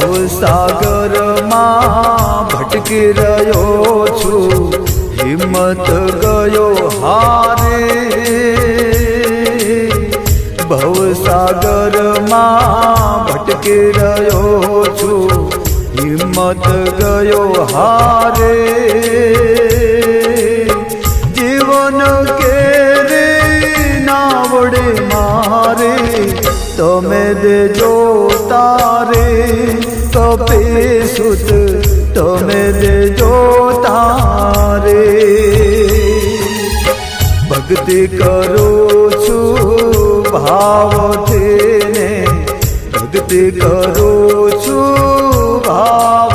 ભવસાગરમાં ભટકી રહ્યો છું, હિંમત ગયો હારે. ભવસાગરમાં ભટકી રહ્યો છું, હિંમત ગયો હારે. જીવન કેરે નાવડે મારે, તમે દેજો તારે. કપીસુત તમે દેજો તારે. ભક્તિ કરું છું ભાવથી ને, ભક્તિ કરું છું ભાવ